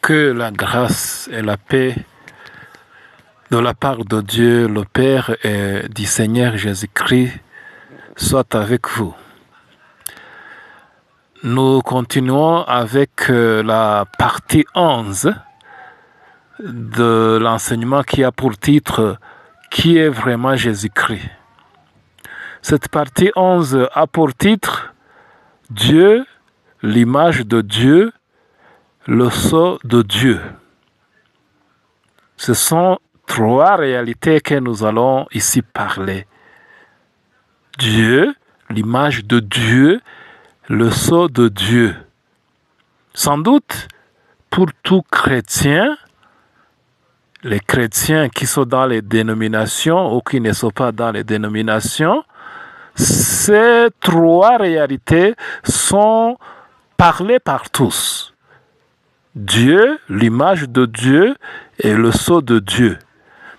Que la grâce et la paix de la part de Dieu, le Père et du Seigneur Jésus-Christ soient avec vous. Nous continuons avec la partie 11 de l'enseignement qui a pour titre « Qui est vraiment Jésus-Christ ?» Cette partie 11 a pour titre « Dieu, l'image de Dieu, le sceau de Dieu ». Ce sont trois réalités que nous allons ici parler. Dieu, l'image de Dieu, le sceau de Dieu. Sans doute, pour tout chrétien, les chrétiens qui sont dans les dénominations ou qui ne sont pas dans les dénominations, ces trois réalités sont parlées par tous. Dieu, l'image de Dieu et le sceau de Dieu.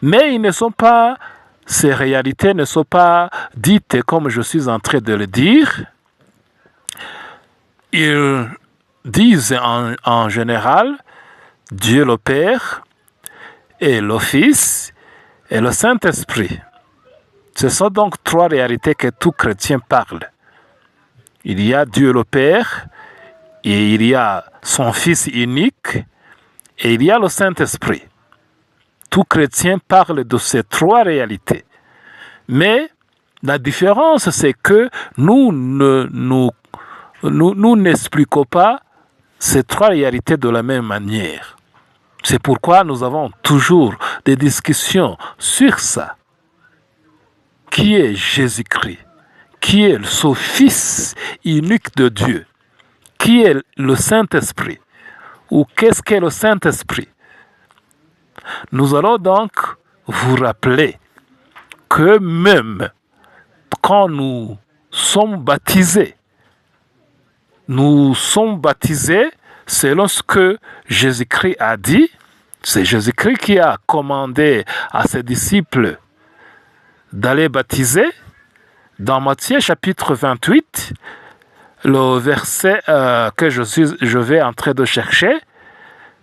Mais ces réalités ne sont pas dites comme je suis en train de le dire. Ils disent en général Dieu le Père et le Fils et le Saint-Esprit. Ce sont donc trois réalités que tout chrétien parle. Il y a Dieu le Père, et il y a son Fils unique, et il y a le Saint-Esprit. Tout chrétien parle de ces trois réalités. Mais la différence, c'est que nous n'expliquons pas ces trois réalités de la même manière. C'est pourquoi nous avons toujours des discussions sur ça. Qui est Jésus-Christ? Qui est ce Fils unique de Dieu? Qui est le Saint-Esprit? Ou qu'est-ce qu'est le Saint-Esprit? Nous allons donc vous rappeler que même quand nous sommes baptisés selon ce que Jésus-Christ a dit. C'est Jésus-Christ qui a commandé à ses disciples d'aller baptiser. Dans Matthieu chapitre 28, le verset que je vais en train de chercher,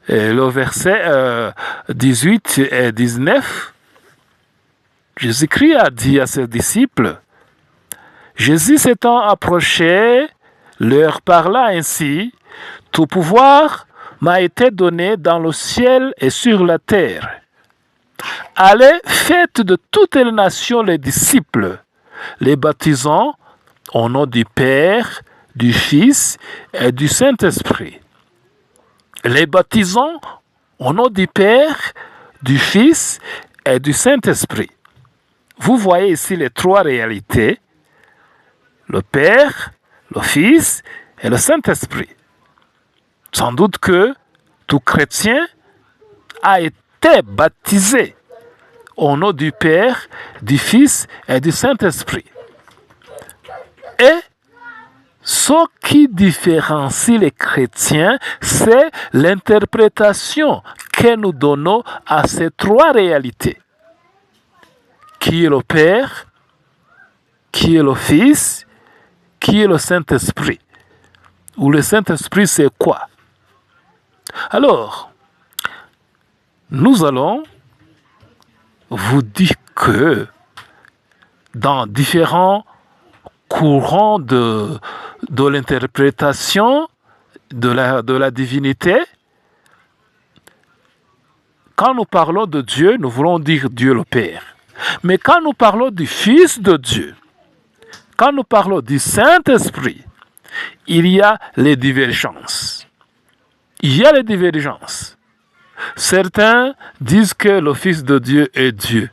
le verset 18 et 19, Jésus-Christ a dit à ses disciples, Jésus s'étant approché, leur parla ainsi, « Tout pouvoir m'a été donné dans le ciel et sur la terre. Allez, faites de toutes les nations les disciples, les baptisant au nom du Père, du Fils et du Saint-Esprit. Les baptisant au nom du Père, du Fils et du Saint-Esprit. » Vous voyez ici les trois réalités, le Père, le Fils et le Saint-Esprit. Sans doute que tout chrétien a été baptisé au nom du Père, du Fils et du Saint-Esprit. Et ce qui différencie les chrétiens, c'est l'interprétation que nous donnons à ces trois réalités. Qui est le Père? Qui est le Fils? Qui est le Saint-Esprit? Ou le Saint-Esprit, c'est quoi? Alors, nous allons vous dire que dans différents courants de l'interprétation de la divinité, quand nous parlons de Dieu, nous voulons dire Dieu le Père. Mais quand nous parlons du Fils de Dieu, quand nous parlons du Saint-Esprit, il y a les divergences. Certains disent que le Fils de Dieu est Dieu.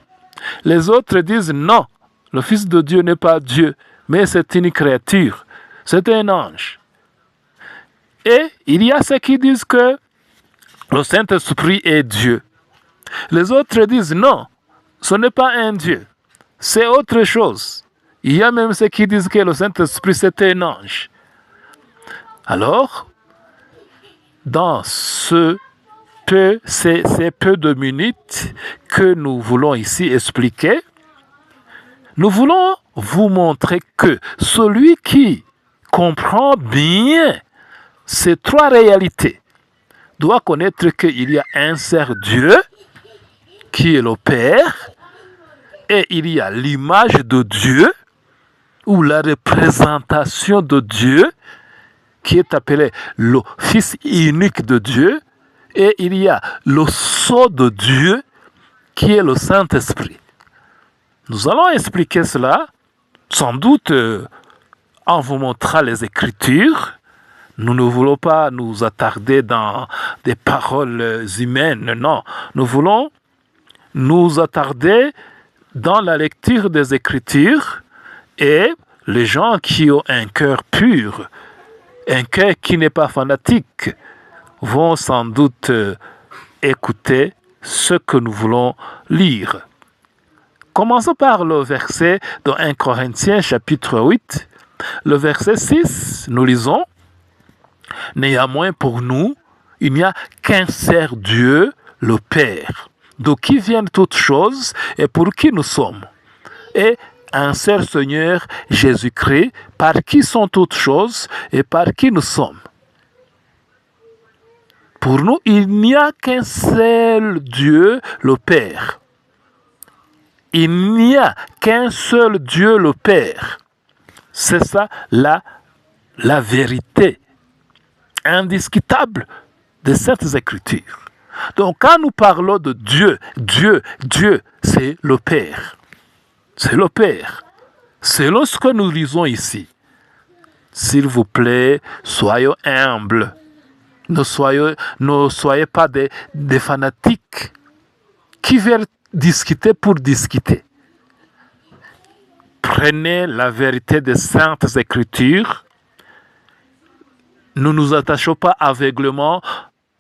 Les autres disent non, le Fils de Dieu n'est pas Dieu, mais c'est une créature, c'est un ange. Et il y a ceux qui disent que le Saint-Esprit est Dieu. Les autres disent non, ce n'est pas un Dieu, c'est autre chose. Il y a même ceux qui disent que le Saint-Esprit c'est un ange. Alors, dans ces peu de minutes que nous voulons ici expliquer, nous voulons vous montrer que celui qui comprend bien ces trois réalités, doit connaître qu'il y a un seul Dieu qui est le Père et il y a l'image de Dieu ou la représentation de Dieu qui est appelé le Fils unique de Dieu et il y a le sceau de Dieu qui est le Saint-Esprit. Nous allons expliquer cela sans doute en vous montrant les Écritures. Nous ne voulons pas nous attarder dans des paroles humaines, non. Nous voulons nous attarder dans la lecture des Écritures et les gens qui ont un cœur pur, un cœur qui n'est pas fanatique, vont sans doute écouter ce que nous voulons lire. Commençons par le verset de 1 Corinthiens chapitre 8. Le verset 6, nous lisons « Néanmoins pour nous, il n'y a qu'un seul Dieu, le Père, de qui viennent toutes choses et pour qui nous sommes. Et un seul Seigneur, Jésus-Christ, par qui sont toutes choses et par qui nous sommes. » Pour nous, il n'y a qu'un seul Dieu, le Père. Il n'y a qu'un seul Dieu, le Père. C'est ça la vérité indiscutable de cette écriture. Donc quand nous parlons de Dieu, Dieu, c'est le Père. C'est le Père. C'est ce que nous lisons ici. S'il vous plaît, soyons humbles. Ne soyez pas des fanatiques qui veulent discuter pour discuter. Prenez la vérité des Saintes Écritures. Ne nous attachons pas aveuglément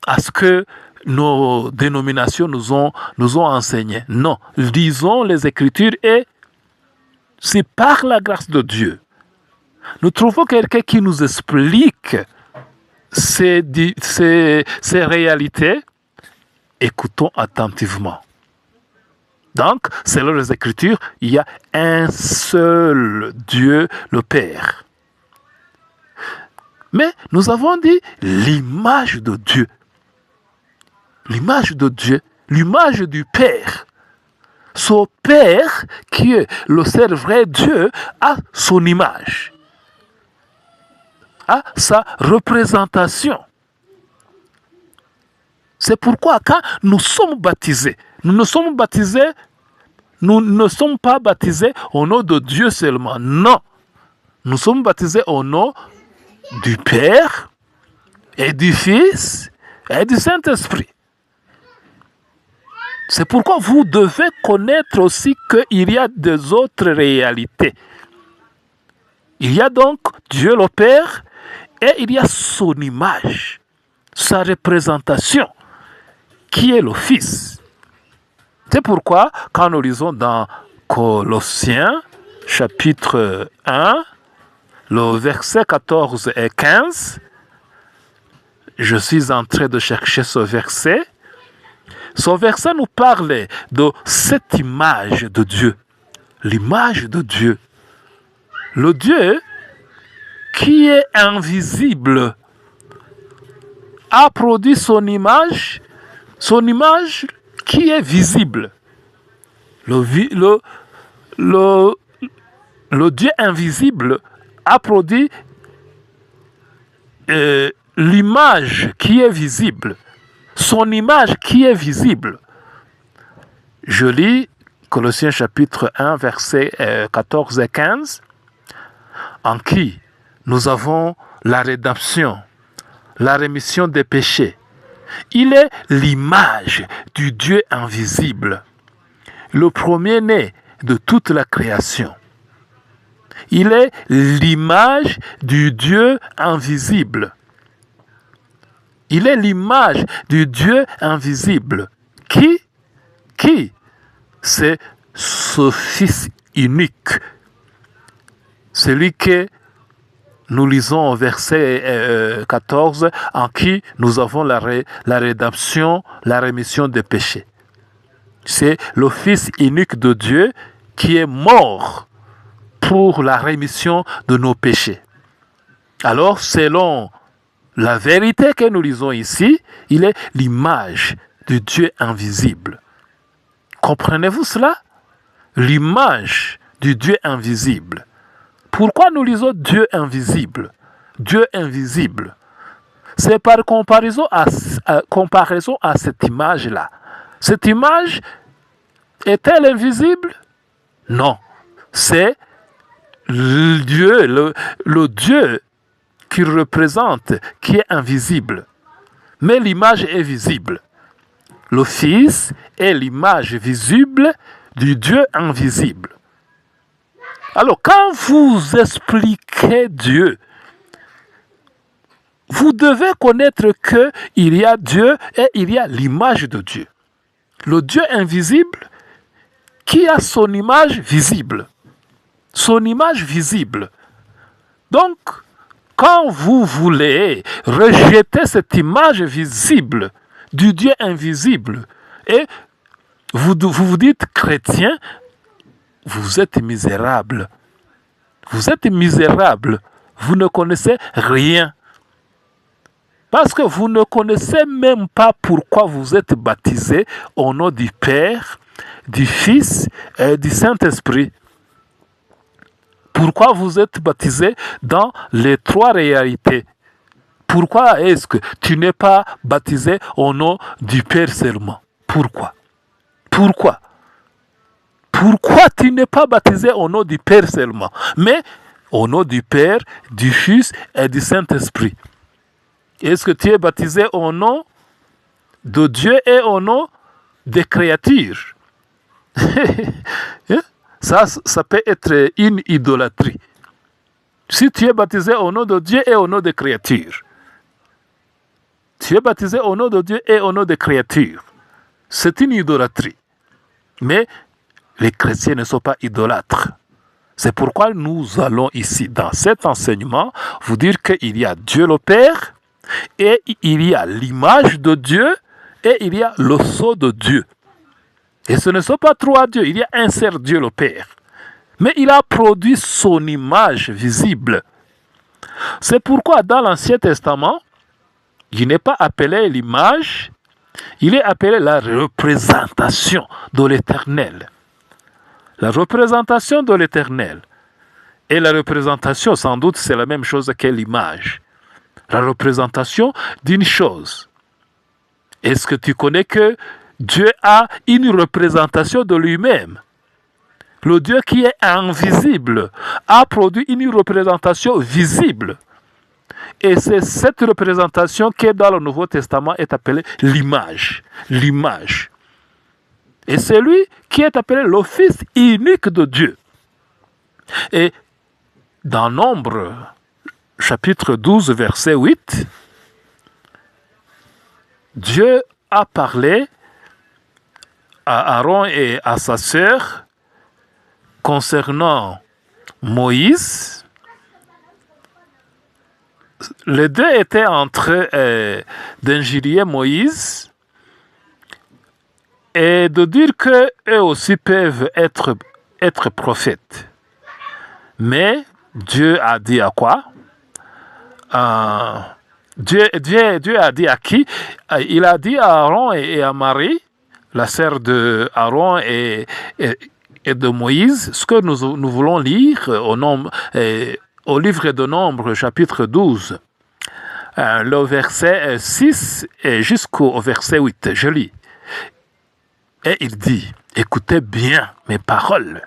à ce que nos dénominations nous ont enseigné. Non, lisons les Écritures et c'est par la grâce de Dieu. Nous trouvons quelqu'un qui nous explique ces réalités. Écoutons attentivement. Donc, selon les Écritures, il y a un seul Dieu, le Père. Mais nous avons dit l'image de Dieu. L'image de Dieu, l'image du Père. Son Père, qui est le seul vrai Dieu, a son image, a sa représentation. C'est pourquoi quand nous sommes baptisés, nous ne sommes pas baptisés au nom de Dieu seulement. Non. Nous sommes baptisés au nom du Père et du Fils et du Saint-Esprit. C'est pourquoi vous devez connaître aussi qu'il y a des autres réalités. Il y a donc Dieu le Père et il y a son image, sa représentation, qui est le Fils. C'est pourquoi, quand nous lisons dans Colossiens, chapitre 1, le verset 14 et 15, je suis en train de chercher ce verset. Ce verset nous parle de cette image de Dieu. L'image de Dieu. Le Dieu qui est invisible a produit son image qui est visible. Le Dieu invisible a produit l'image qui est visible. Son image qui est visible. Je lis Colossiens chapitre 1, versets 14 et 15, en qui nous avons la rédemption, la rémission des péchés. Il est l'image du Dieu invisible, le premier-né de toute la création. Il est l'image du Dieu invisible. Il est l'image du Dieu invisible. Qui? C'est ce Fils unique. Celui que nous lisons au verset 14, en qui nous avons la rédemption, la rémission des péchés. C'est le Fils unique de Dieu qui est mort pour la rémission de nos péchés. Alors, selon La vérité que nous lisons ici, il est l'image de Dieu invisible. Comprenez-vous cela? L'image du Dieu invisible. Pourquoi nous lisons Dieu invisible? Dieu invisible. C'est par comparaison à cette image-là. Cette image est-elle invisible? Non. C'est le Dieu, le Dieu qu'il représente qui est invisible. Mais l'image est visible. Le Fils est l'image visible du Dieu invisible. Alors, quand vous expliquez Dieu, vous devez connaître qu'il y a Dieu et il y a l'image de Dieu. Le Dieu invisible qui a son image visible. Son image visible. Donc, quand vous voulez rejeter cette image visible du Dieu invisible et vous vous dites chrétien, vous êtes misérable. Vous êtes misérable. Vous ne connaissez rien. Parce que vous ne connaissez même pas pourquoi vous êtes baptisé au nom du Père, du Fils et du Saint-Esprit. Pourquoi vous êtes baptisé dans les trois réalités? Pourquoi est-ce que tu n'es pas baptisé au nom du Père seulement? Pourquoi? Pourquoi? Pourquoi tu n'es pas baptisé au nom du Père seulement, mais au nom du Père, du Fils et du Saint-Esprit? Est-ce que tu es baptisé au nom de Dieu et au nom des créatures? Ça peut être une idolâtrie. Si tu es baptisé au nom de Dieu et au nom des créatures, tu es baptisé au nom de Dieu et au nom des créatures, c'est une idolâtrie. Mais les chrétiens ne sont pas idolâtres. C'est pourquoi nous allons ici, dans cet enseignement, vous dire qu'il y a Dieu le Père, et il y a l'image de Dieu, et il y a le sceau de Dieu. Et ce ne sont pas trois dieux, il y a un seul Dieu le Père. Mais il a produit son image visible. C'est pourquoi dans l'Ancien Testament, il n'est pas appelé l'image, il est appelé la représentation de l'Éternel. La représentation de l'Éternel. Et la représentation, sans doute, c'est la même chose que l'image. La représentation d'une chose. Est-ce que tu connais que Dieu a une représentation de lui-même? Le Dieu qui est invisible a produit une représentation visible. Et c'est cette représentation qui, dans le Nouveau Testament, est appelée l'image. L'image. Et c'est lui qui est appelé le Fils unique de Dieu. Et dans Nombre, chapitre 12, verset 8, Dieu a parlé à Aaron et à sa sœur concernant Moïse. Les deux étaient en train d'injurier Moïse et de dire qu'eux aussi peuvent être prophètes. Mais Dieu a dit à quoi? Dieu a dit à qui? Il a dit à Aaron et à Marie, la sœur de Aaron et de Moïse, ce que nous voulons lire au livre de Nombre, chapitre 12, le verset 6 jusqu'au verset 8. Je lis. Et il dit, écoutez bien mes paroles.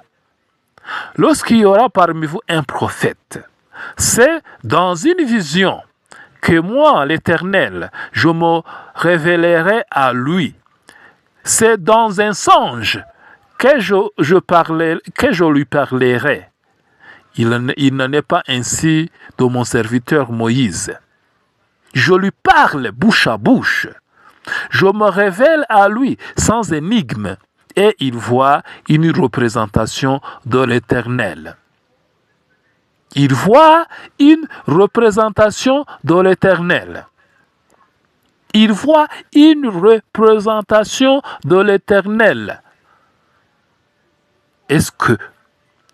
Lorsqu'il y aura parmi vous un prophète, c'est dans une vision que moi, l'Éternel, je me révélerai à lui. C'est dans un songe que je lui parlerai. Il n'en est pas ainsi de mon serviteur Moïse. Je lui parle bouche à bouche. Je me révèle à lui sans énigme et il voit une représentation de l'Éternel. Il voit une représentation de l'Éternel. Il voit une représentation de l'Éternel. Est-ce que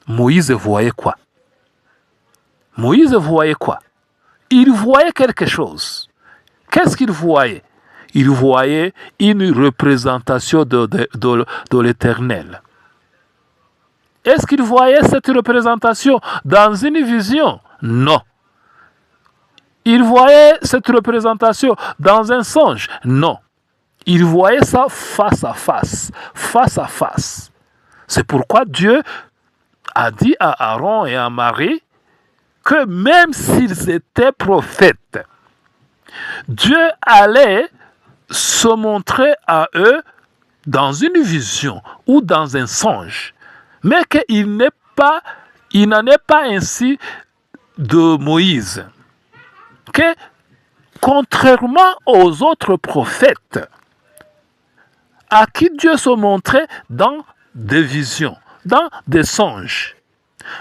Moïse voyait quoi? Moïse voyait quoi? il voyait quelque chose. Qu'est-ce qu'il voyait? Il voyait une représentation de l'Éternel. Est-ce qu'il voyait cette représentation dans une vision? Non. Il voyait cette représentation dans un songe? Non. Il voyait ça face à face, face à face. C'est pourquoi Dieu a dit à Aaron et à Marie que même s'ils étaient prophètes, Dieu allait se montrer à eux dans une vision ou dans un songe, mais qu'il n'en est pas ainsi de Moïse, que contrairement aux autres prophètes, à qui Dieu se montrait dans des visions, dans des songes,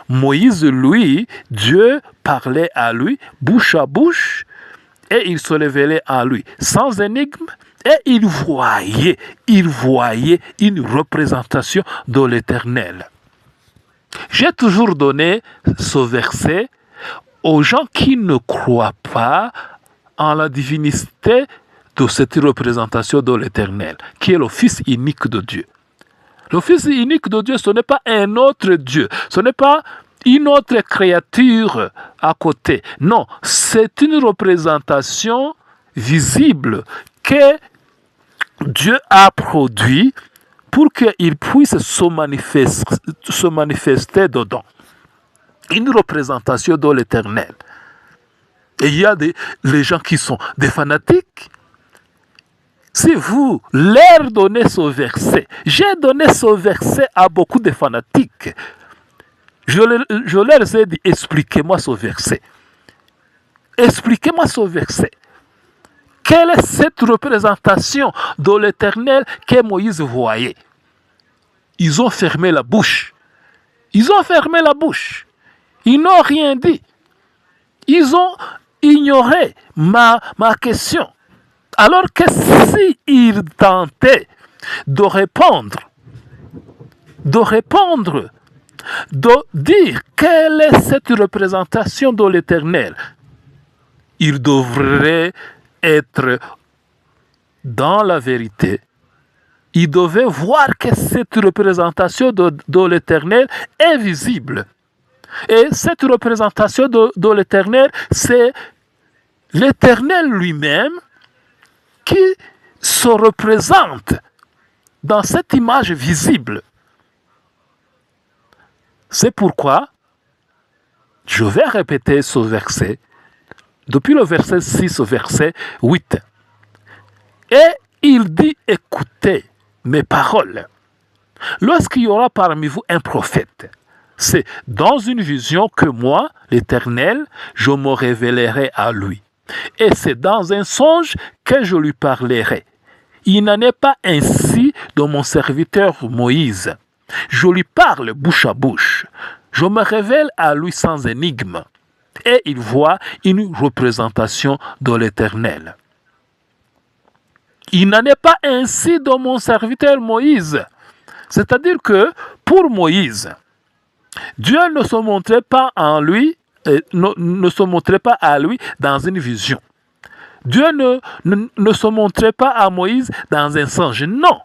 Moïse, lui, Dieu parlait à lui, bouche à bouche, et il se révélait à lui sans énigme, et il voyait une représentation de l'Éternel. J'ai toujours donné ce verset aux gens qui ne croient pas en la divinité de cette représentation de l'Éternel, qui est le Fils unique de Dieu. Le Fils unique de Dieu, ce n'est pas un autre Dieu, ce n'est pas une autre créature à côté. Non, c'est une représentation visible que Dieu a produit pour qu'il puisse se manifester dedans. Une représentation de l'Éternel. Et il y a les gens qui sont des fanatiques. Si vous leur donnez ce verset, j'ai donné ce verset à beaucoup de fanatiques. Je leur ai dit, expliquez-moi ce verset. Expliquez-moi ce verset. Quelle est cette représentation de l'Éternel que Moïse voyait? Ils ont fermé la bouche. Ils ont fermé la bouche. Ils n'ont rien dit. Ils ont ignoré ma question. Alors que s'ils tentaient de répondre, de dire quelle est cette représentation de l'Éternel, ils devraient être dans la vérité. Ils devaient voir que cette représentation de l'Éternel est visible. Et cette représentation de l'Éternel, c'est l'Éternel lui-même qui se représente dans cette image visible. C'est pourquoi je vais répéter ce verset, depuis le verset 6 au verset 8. Et il dit, écoutez mes paroles. Lorsqu'il y aura parmi vous un prophète, c'est dans une vision que moi, l'Éternel, je me révélerai à lui. Et c'est dans un songe que je lui parlerai. Il n'en est pas ainsi de mon serviteur Moïse. Je lui parle bouche à bouche. Je me révèle à lui sans énigme. Et il voit une représentation de l'Éternel. Il n'en est pas ainsi de mon serviteur Moïse. C'est-à-dire que pour Moïse, Dieu ne se montrait pas en lui, ne se montrait pas à lui dans une vision. Dieu ne se montrait pas à Moïse dans un songe, non.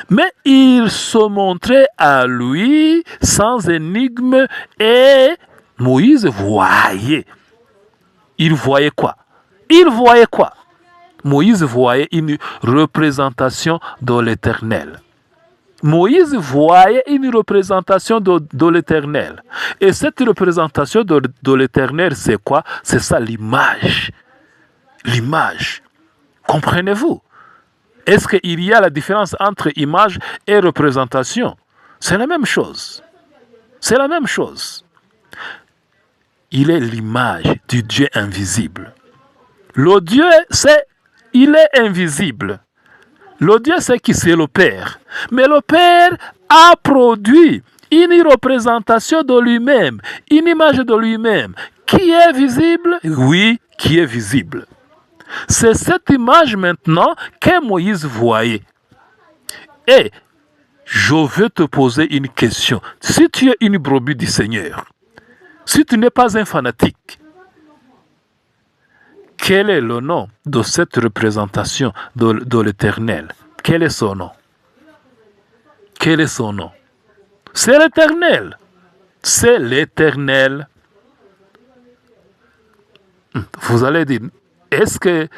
Mais il se montrait à lui sans énigme et Moïse voyait. Il voyait quoi? Il voyait quoi? Moïse voyait une représentation de l'Éternel. Moïse voyait une représentation de l'Éternel. Et cette représentation de l'Éternel, c'est quoi? C'est ça l'image. L'image. Comprenez-vous? Est-ce qu'il y a la différence entre image et représentation? C'est la même chose. C'est la même chose. Il est l'image du Dieu invisible. Le Dieu, il est invisible. Le Dieu, c'est qui? C'est le Père. Mais le Père a produit une représentation de lui-même, une image de lui-même. Qui est visible? Oui, qui est visible. C'est cette image maintenant que Moïse voyait. Et je veux te poser une question. Si tu es une brebis du Seigneur, si tu n'es pas un fanatique, Quel est le nom de cette représentation de l'Éternel? Quel est son nom? Quel est son nom? C'est l'Éternel. C'est l'Éternel. Vous allez dire, est-ce que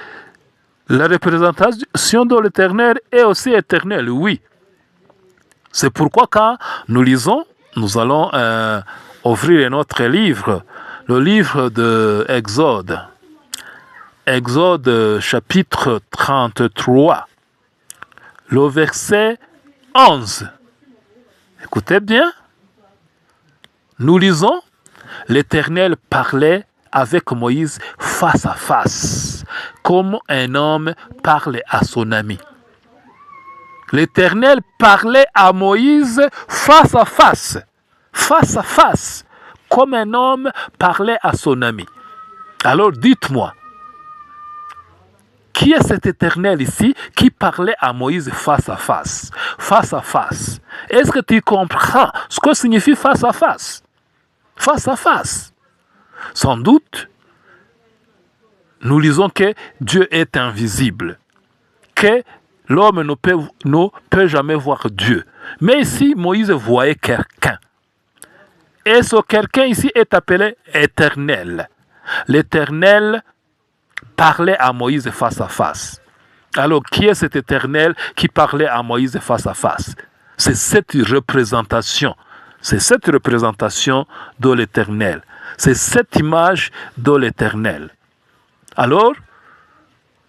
la représentation de l'Éternel est aussi éternelle? Oui. C'est pourquoi quand nous lisons, nous allons ouvrir notre livre, le livre de Exode. Exode chapitre 33, le verset 11. Écoutez bien. Nous lisons, l'Éternel parlait avec Moïse face à face, comme un homme parle à son ami. L'Éternel parlait à Moïse face à face, comme un homme parlait à son ami. Alors dites-moi, qui est cet Éternel ici qui parlait à Moïse face à face? Face à face. Est-ce que tu comprends ce que signifie face à face? Face à face. Sans doute, nous lisons que Dieu est invisible, que l'homme ne peut jamais voir Dieu. Mais ici, Moïse voyait quelqu'un. Et ce quelqu'un ici est appelé Éternel. L'Éternel parlait à Moïse face à face. Alors, qui est cet Éternel qui parlait à Moïse face à face? C'est cette représentation. C'est cette représentation de l'Éternel. C'est cette image de l'Éternel. Alors,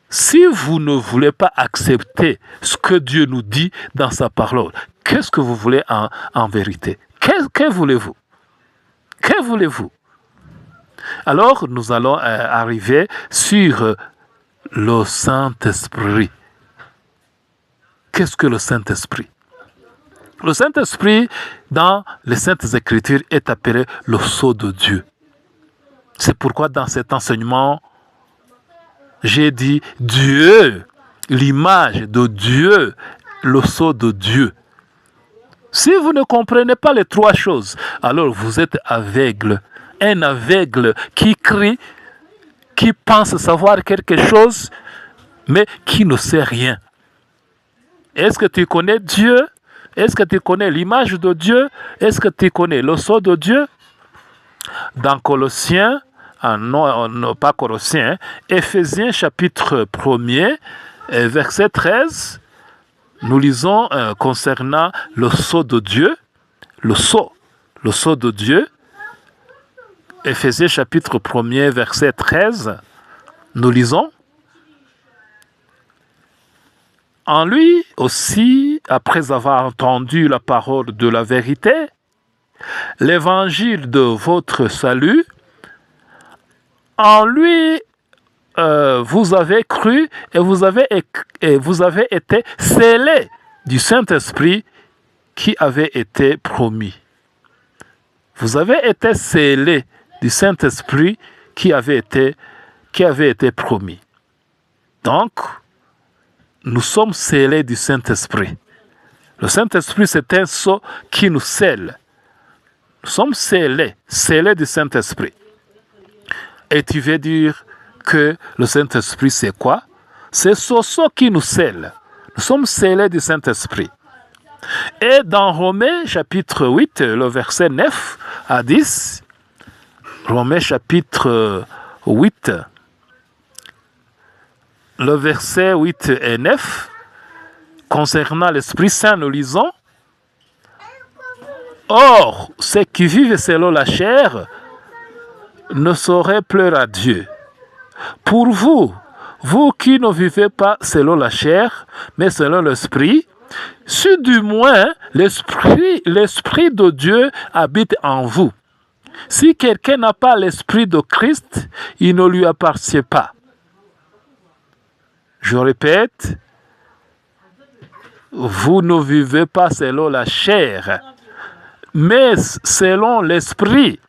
si vous ne voulez pas accepter ce que Dieu nous dit dans sa parole, qu'est-ce que vous voulez en vérité? Que voulez-vous? Que voulez-vous? Alors, nous allons arriver sur le Saint-Esprit. Qu'est-ce que le Saint-Esprit? Le Saint-Esprit, dans les Saintes Écritures, est appelé le sceau de Dieu. C'est pourquoi dans cet enseignement, j'ai dit Dieu, l'image de Dieu, le sceau de Dieu. Si vous ne comprenez pas les trois choses, alors vous êtes aveugle. Un aveugle qui crie, qui pense savoir quelque chose, mais qui ne sait rien. Est-ce que tu connais Dieu? Est-ce que tu connais l'image de Dieu? Est-ce que tu connais le sceau de Dieu? Dans Colossiens, non pas Colossiens, Éphésiens chapitre 1er, verset 13, nous lisons concernant le sceau de Dieu, le sceau de Dieu. Éphésiens chapitre 1er, verset 13, nous lisons. En lui aussi, après avoir entendu la parole de la vérité, l'évangile de votre salut, en lui vous avez cru et vous avez été scellés du Saint-Esprit qui avait été promis. Vous avez été scellés du Saint-Esprit qui avait été promis. Donc, nous sommes scellés du Saint-Esprit. Le Saint-Esprit, c'est un sceau qui nous scelle. Nous sommes scellés du Saint-Esprit. Et tu veux dire que le Saint-Esprit, c'est quoi? C'est ce sceau qui nous scelle. Nous sommes scellés du Saint-Esprit. Et dans Romains chapitre 8, le verset 9 à 10, Romains chapitre 8, le verset 8 et 9, concernant l'Esprit Saint, nous lisons: Or, ceux qui vivent selon la chair ne sauraient plaire à Dieu. Pour vous, vous qui ne vivez pas selon la chair, mais selon l'Esprit, si du moins l'Esprit de Dieu habite en vous. Si quelqu'un n'a pas l'Esprit de Christ, il ne lui appartient pas. Je répète, vous ne vivez pas selon la chair, mais selon l'Esprit.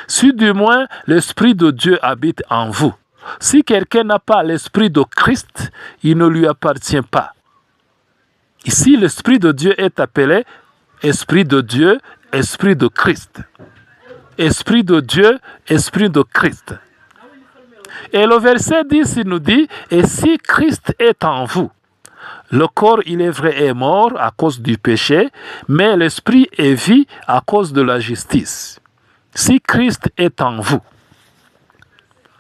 Si du moins l'Esprit de Dieu habite en vous. Si quelqu'un n'a pas l'Esprit de Christ, il ne lui appartient pas. Ici, l'Esprit de Dieu est appelé Esprit de Dieu, Esprit de Christ. Esprit de Dieu, Esprit de Christ. Et le verset 10, il nous dit, « Et si Christ est en vous, le corps, il est vrai, est mort à cause du péché, mais l'esprit est vie à cause de la justice. Si Christ est en vous,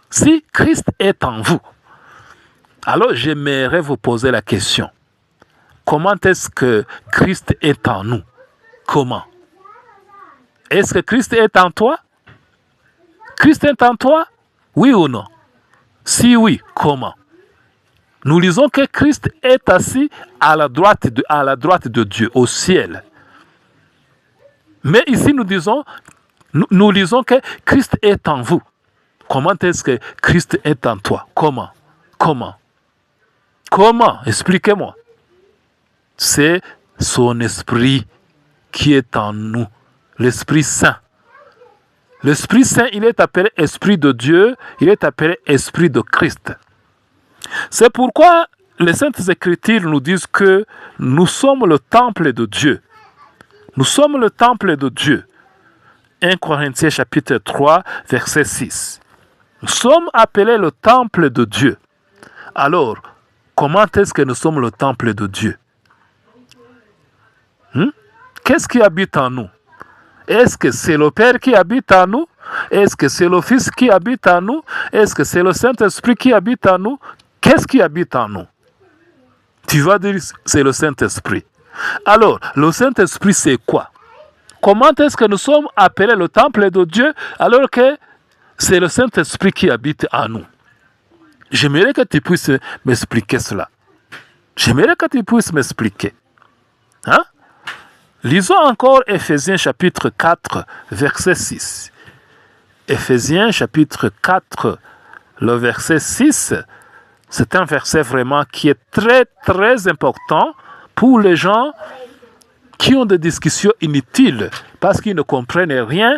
si Christ est en vous, alors j'aimerais vous poser la question. Comment est-ce que Christ est en nous? Comment? Est-ce que Christ est en toi? Christ est en toi? Oui ou non? Si oui, comment? Nous lisons que Christ est assis à la droite de Dieu, au ciel. Mais ici, nous lisons que Christ est en vous. Comment est-ce que Christ est en toi? Comment? Comment? Comment? Expliquez-moi. C'est son esprit qui est en nous, l'Esprit Saint. L'Esprit Saint, il est appelé Esprit de Dieu, il est appelé Esprit de Christ. C'est pourquoi les Saintes Écritures nous disent que nous sommes le temple de Dieu. Nous sommes le temple de Dieu. 1 Corinthiens chapitre 3, verset 6. Nous sommes appelés le temple de Dieu. Alors, comment est-ce que nous sommes le temple de Dieu? Qu'est-ce qui habite en nous? Est-ce que c'est le Père qui habite en nous? Est-ce que c'est le Fils qui habite en nous? Est-ce que c'est le Saint-Esprit qui habite en nous? Qu'est-ce qui habite en nous? Tu vas dire c'est le Saint-Esprit. Alors, le Saint-Esprit c'est quoi? Comment est-ce que nous sommes appelés le temple de Dieu alors que c'est le Saint-Esprit qui habite en nous? J'aimerais que tu puisses m'expliquer cela. J'aimerais que tu puisses m'expliquer. Hein? Lisons encore Éphésiens chapitre 4, verset 6. Éphésiens chapitre 4, le verset 6, c'est un verset vraiment qui est très très important pour les gens qui ont des discussions inutiles parce qu'ils ne comprennent rien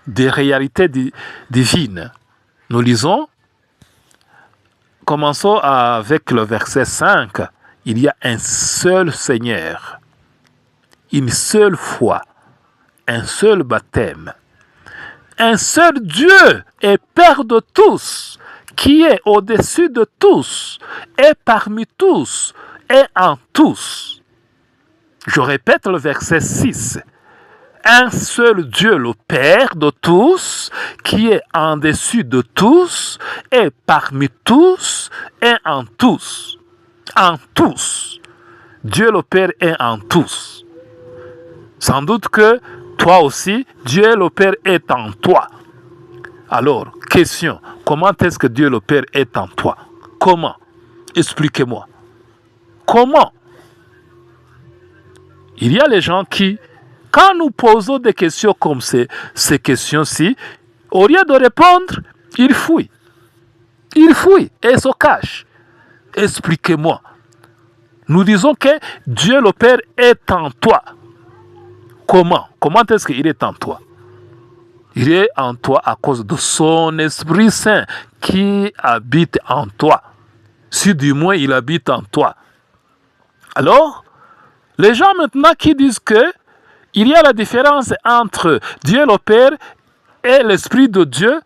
des réalités divines. Nous lisons, commençons avec le verset 5. Il y a un seul Seigneur, une seule foi, un seul baptême, un seul Dieu et Père de tous, qui est au-dessus de tous, et parmi tous, et en tous. Je répète le verset 6. Un seul Dieu, le Père de tous, qui est en dessus de tous, et parmi tous, et en tous. En tous. Dieu le Père est en tous. Sans doute que toi aussi, Dieu le Père est en toi. Alors, question, comment est-ce que Dieu le Père est en toi? Comment? Expliquez-moi. Comment? Il y a les gens qui, quand nous posons des questions comme ces questions-ci, au lieu de répondre, ils fuient. Ils fuient et se cachent. Expliquez-moi. Nous disons que Dieu le Père est en toi. Comment? Comment est-ce qu'il est en toi? Il est en toi à cause de son Esprit Saint qui habite en toi. Si du moins il habite en toi. Alors, les gens maintenant qui disent que il y a la différence entre Dieu le Père et l'Esprit de Dieu,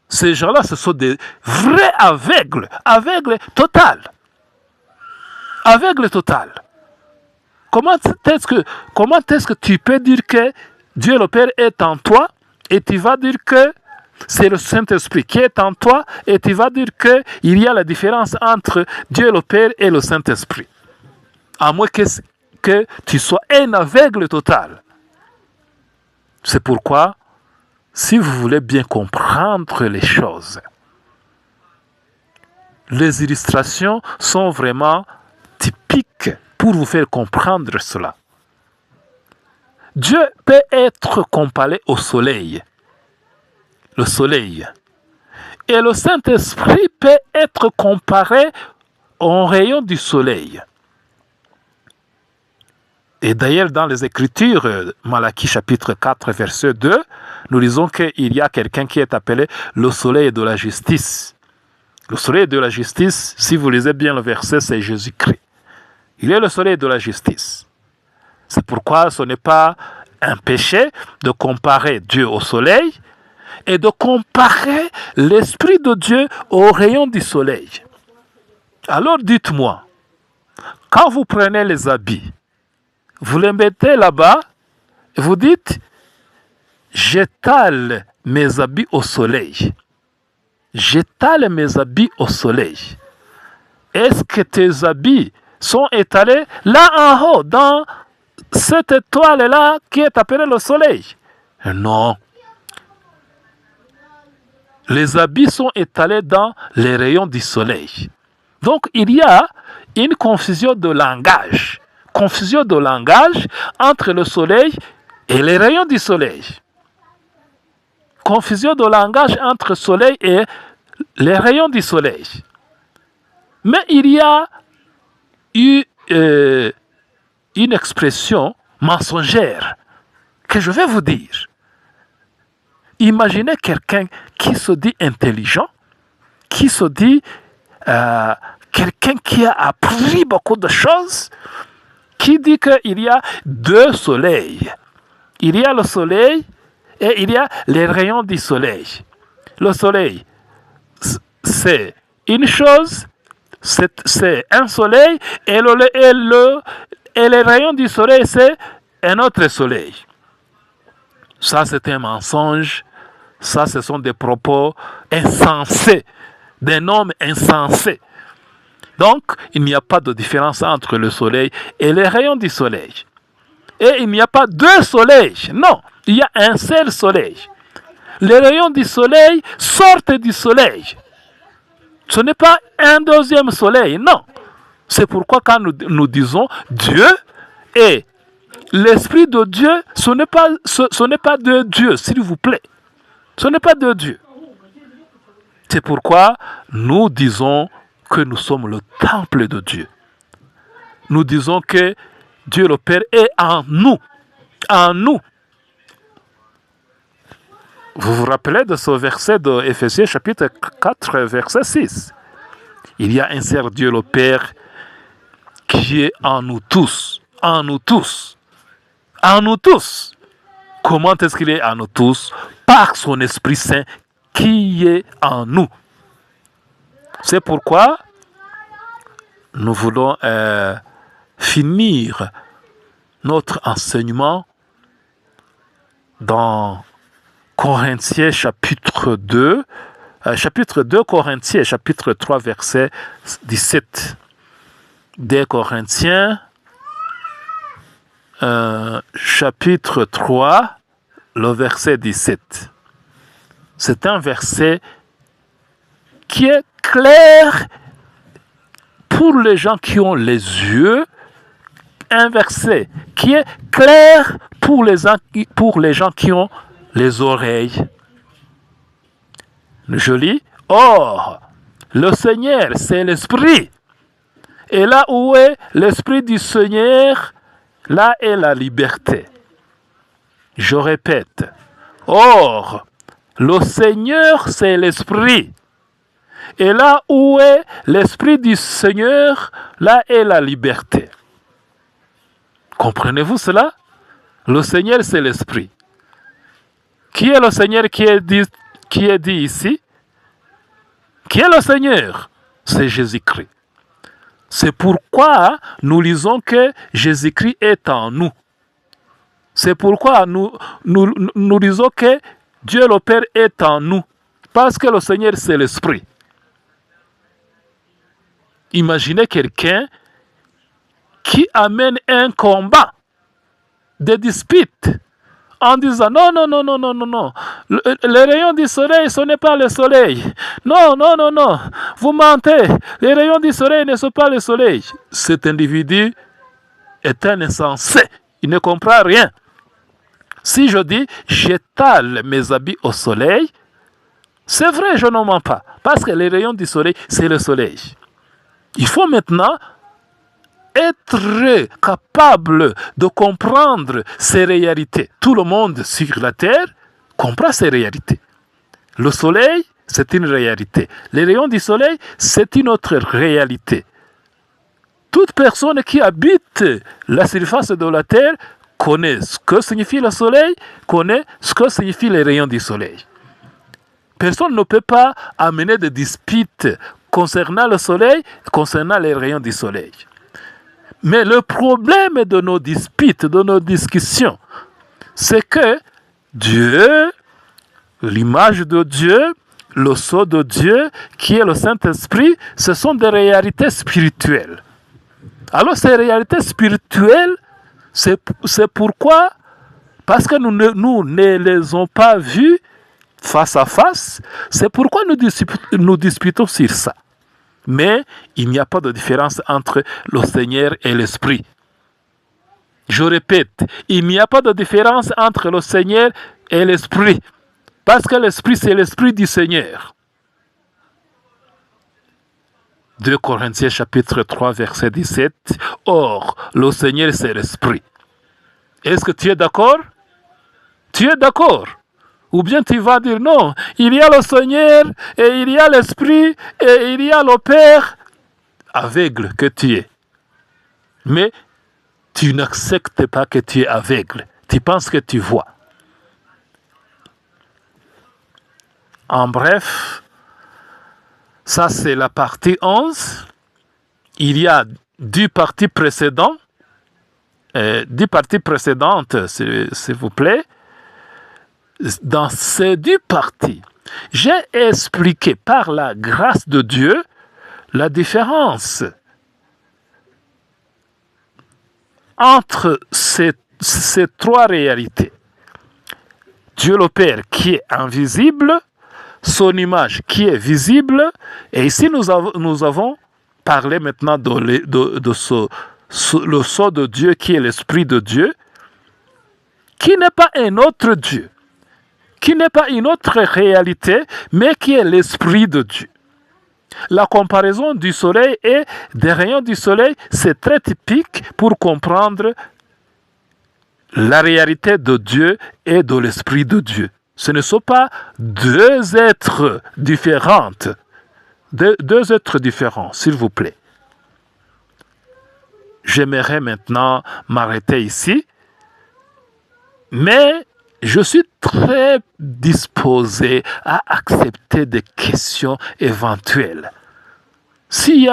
ces gens-là, ce sont des vrais aveugles. Aveugles total. Aveugles total. Comment est-ce que tu peux dire que Dieu le Père est en toi et tu vas dire que c'est le Saint-Esprit qui est en toi et tu vas dire qu'il y a la différence entre Dieu le Père et le Saint-Esprit. À moins que tu sois un aveugle total. C'est pourquoi, si vous voulez bien comprendre les choses, les illustrations sont vraiment typiques pour vous faire comprendre cela. Dieu peut être comparé au soleil. Le soleil. Et le Saint-Esprit peut être comparé au rayon du soleil. Et d'ailleurs, dans les Écritures, Malachie chapitre 4, verset 2, nous lisons qu'il y a quelqu'un qui est appelé le soleil de la justice. Le soleil de la justice, si vous lisez bien le verset, c'est Jésus-Christ. Il est le soleil de la justice. C'est pourquoi ce n'est pas un péché de comparer Dieu au soleil et de comparer l'Esprit de Dieu aux rayons du soleil. Alors dites-moi, quand vous prenez les habits, vous les mettez là-bas, vous dites, j'étale mes habits au soleil. J'étale mes habits au soleil. Est-ce que tes habits sont étalés là en haut, dans cette étoile-là qui est appelée le soleil? Non. Les habits sont étalés dans les rayons du soleil. Donc, il y a une confusion de langage. Confusion de langage entre le soleil et les rayons du soleil. Confusion de langage entre le soleil et les rayons du soleil. Mais il y a eu une expression mensongère que je vais vous dire. Imaginez quelqu'un qui se dit intelligent, qui se dit quelqu'un qui a appris beaucoup de choses, qui dit qu'il y a deux soleils. Il y a le soleil et il y a les rayons du soleil. Le soleil, c'est une chose, c'est un soleil, et les rayons du soleil, c'est un autre soleil. Ça, c'est un mensonge. Ça, ce sont des propos insensés, d'un homme insensé. Donc, il n'y a pas de différence entre le soleil et les rayons du soleil. Et il n'y a pas deux soleils. Non, il y a un seul soleil. Les rayons du soleil sortent du soleil. Ce n'est pas un deuxième soleil, non. C'est pourquoi quand nous disons Dieu et l'Esprit de Dieu, ce n'est pas de Dieu, s'il vous plaît. Ce n'est pas de Dieu. C'est pourquoi nous disons que nous sommes le temple de Dieu. Nous disons que Dieu le Père est en nous. En nous. Vous vous rappelez de ce verset de Éphésiens chapitre 4, verset 6. Il y a un seul Dieu le Père qui est en nous tous. En nous tous. En nous tous. Comment est-ce qu'il est en nous tous? Par son Esprit Saint qui est en nous. C'est pourquoi nous voulons finir notre enseignement dans Corinthiens chapitre 2, chapitre 2 Corinthiens, chapitre 3, verset 17. Des Corinthiens, chapitre 3, le verset 17. C'est un verset qui est clair pour les gens qui ont les yeux, un verset qui est clair pour les gens qui ont les oreilles. Je lis, or, le Seigneur, c'est l'Esprit. Et là où est l'Esprit du Seigneur, là est la liberté. Je répète, or, le Seigneur, c'est l'Esprit. Et là où est l'Esprit du Seigneur, là est la liberté. Comprenez-vous cela? Le Seigneur, c'est l'Esprit. Qui est le Seigneur qui est dit ici? Qui est le Seigneur? C'est Jésus-Christ. C'est pourquoi nous lisons que Jésus-Christ est en nous. C'est pourquoi nous lisons que Dieu le Père est en nous. Parce que le Seigneur, c'est l'Esprit. Imaginez quelqu'un qui amène un combat, des disputes, en disant non, non, non, non, non, non, non. Les rayons du soleil, ce n'est pas le soleil. Non, non, non, non. Vous mentez. Les rayons du soleil ne sont pas le soleil. Cet individu est un insensé. Il ne comprend rien. Si je dis j'étale mes habits au soleil, c'est vrai, je ne mens pas. Parce que les rayons du soleil, c'est le soleil. Il faut maintenant être capable de comprendre ces réalités. Tout le monde sur la terre comprend ces réalités. Le soleil, c'est une réalité. Les rayons du soleil, c'est une autre réalité. Toute personne qui habite la surface de la terre connaît ce que signifie le soleil, connaît ce que signifient les rayons du soleil. Personne ne peut pas amener de disputes concernant le soleil, concernant les rayons du soleil. Mais le problème de nos disputes, de nos discussions, c'est que Dieu, l'image de Dieu, le sceau de Dieu, qui est le Saint-Esprit, ce sont des réalités spirituelles. Alors ces réalités spirituelles, c'est pourquoi, parce que nous ne les avons pas vues face à face, c'est pourquoi nous disputons sur ça. Mais il n'y a pas de différence entre le Seigneur et l'Esprit. Je répète, il n'y a pas de différence entre le Seigneur et l'Esprit. Parce que l'Esprit, c'est l'Esprit du Seigneur. 2 Corinthiens chapitre 3, verset 17. Or, le Seigneur, c'est l'Esprit. Est-ce que tu es d'accord? Tu es d'accord? Ou bien tu vas dire non, il y a le Seigneur, et il y a l'Esprit, et il y a le Père, aveugle que tu es. Mais tu n'acceptes pas que tu es aveugle. Tu penses que tu vois. En bref, ça c'est la partie 11. Il y a 10 parties précédentes. 10 parties précédentes, s'il vous plaît. Dans ces 10 parties, j'ai expliqué par la grâce de Dieu la différence entre ces 3 réalités. Dieu le Père qui est invisible, son image qui est visible, et ici nous avons parlé maintenant le sceau de Dieu qui est l'Esprit de Dieu, qui n'est pas un autre Dieu, qui n'est pas une autre réalité, mais qui est l'Esprit de Dieu. La comparaison du soleil et des rayons du soleil, c'est très typique pour comprendre la réalité de Dieu et de l'Esprit de Dieu. Ce ne sont pas deux êtres différents. Deux êtres différents, s'il vous plaît. J'aimerais maintenant m'arrêter ici, mais je suis très disposé à accepter des questions éventuelles. S'il y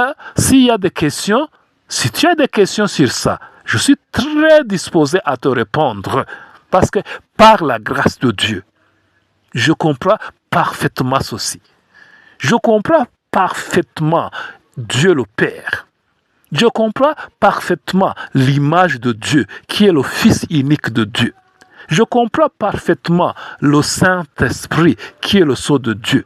a des questions, si tu as des questions sur ça, je suis très disposé à te répondre. Parce que par la grâce de Dieu, je comprends parfaitement ceci. Je comprends parfaitement Dieu le Père. Je comprends parfaitement l'image de Dieu, qui est le Fils unique de Dieu. Je comprends parfaitement le Saint-Esprit, qui est le sceau de Dieu.